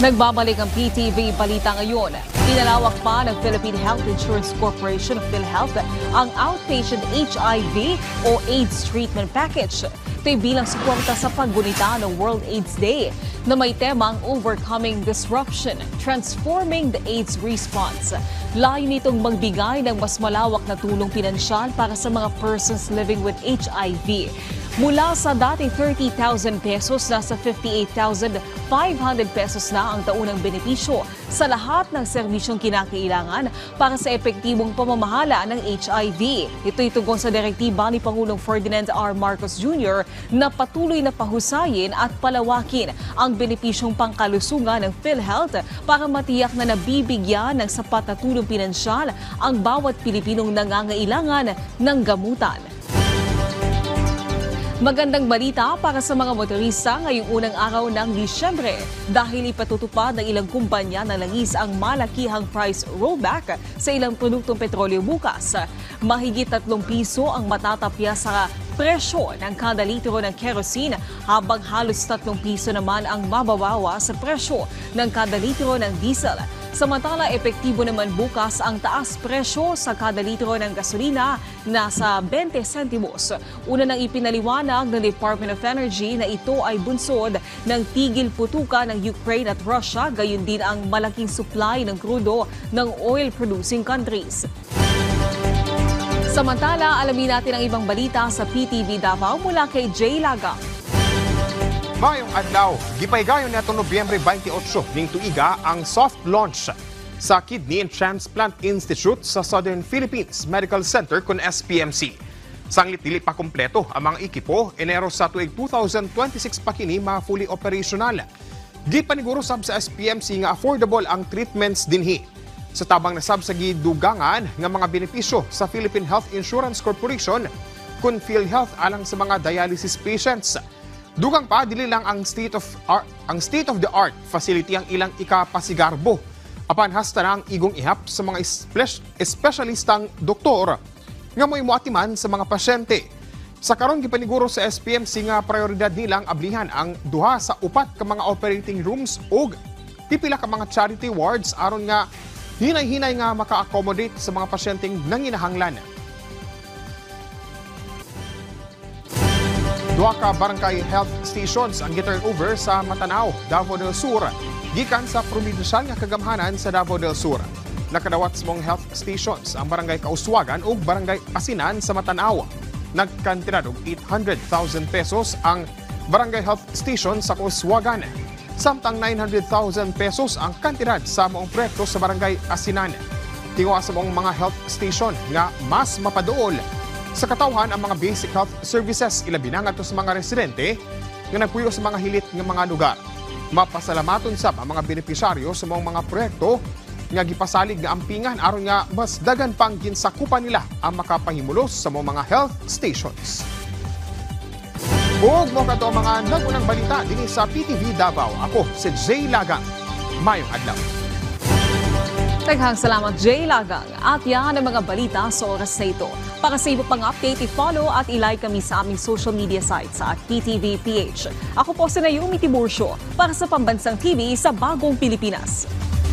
Nagbabalik ang PTV Balita ngayon. Pinalawak pa ng Philippine Health Insurance Corporation of PhilHealth ang outpatient HIV o AIDS treatment package. Ito'y bilang suporta sa paggunita ng World AIDS Day na may temang Overcoming Disruption, Transforming the AIDS Response. Layo nitong magbigay ng mas malawak na tulong pinansyal para sa mga persons living with HIV. Mula sa dating 30,000 pesos, nasa 58,500 pesos na ang taunang benepisyo sa lahat ng serbisyong kinakailangan para sa epektibong pamamahala ng HIV. Ito'y tugon sa direktiba ni Pangulong Ferdinand R. Marcos Jr. na patuloy na pahusayin at palawakin ang benepisyong pangkalusugan ng PhilHealth para matiyak na nabibigyan ng sapat na tulong pinansyal ang bawat Pilipinong nangangailangan ng gamutan. Magandang balita para sa mga motorista ngayong unang araw ng Disyembre dahil ipatutupad ng ilang kumpanya na langis ang malakihang price rollback sa ilang produktong petrolyo bukas. Mahigit 3 piso ang matatapya sa presyo ng kada litro ng kerosene habang halos 3 piso naman ang mababawa sa presyo ng kada litro ng diesel. Samantala, epektibo naman bukas ang taas presyo sa kada litro ng gasolina nasa 20 sentimos. Una nang ipinaliwanag ng Department of Energy na ito ay bunsod ng tigil putukan ng Ukraine at Russia, gayon din ang malaking supply ng krudo ng oil-producing countries. Samantala, alamin natin ang ibang balita sa PTV Davao mula kay Jay Lagang. Mayong adlaw, gipaygayon nato Nobyembre 28 ning tuiga ang soft launch sa Kidney and Transplant Institute sa Southern Philippines Medical Center kun SPMC. Sanglit dili pa kompleto ang mga ekipo, Enero sa tuig 2026 pa kini fully operational. Gipaniguro sab sa SPMC nga affordable ang treatments dinhi. Sa tabang nasab sa gidugangan nga mga benepisyo sa Philippine Health Insurance Corporation kun PhilHealth alang sa mga dialysis patients. Dugang pa, dili lang ang state-of-the-art facility ang ilang ikapasigarbo. Apan hasta na ang igong ihap sa mga espesyalistang doktor nga mo'y muatiman sa mga pasyente. Sa karon gipaniguro sa SPMC nga prioridad nilang ablihan ang 2 sa 4 ka mga operating rooms ug pipila ka mga charity wards aron nga hinay-hinay nga maka-accommodate sa mga pasyenteng nanginahanglan. 2 ka barangay health stations ang gi-turnover sa Matanao, Davao del Sur, gikan sa probinsyal nga kagamhanan sa Davao del Sur. Nakadawat sa mga health stations ang barangay Kauswagan ug barangay Asinan sa Matanao. Nagkantidad og 800,000 pesos ang barangay health station sa Kauswagan. Samtang 900,000 pesos ang kantidad sa maong proyekto sa barangay Asinan. Tingwa sa mga health station nga mas mapaduol sa katawhan ang mga basic health services ilabi na ngadto sa mga residente nga nagpuyo sa mga hilit nga mga lugar. Mapasalamaton sab ang mga benepisyaryo sa mga proyekto nga gipasalig nga ampingan aron nga mas dagan pang ginsakupan nila ang makapahimulos sa mga health stations. Ug mo kadto mga nagunang balita dinhi sa PTV Davao. Ako si Jay Lagang. Mayong adlaw. Daghang salamat Jay Lagang at yan ang mga balita sa oras na ito. Para sa iba pang update, i-follow at i-like kami sa aming social media sites at PTV PH. Ako po si Naomi Tiburcio para sa Pambansang TV sa Bagong Pilipinas.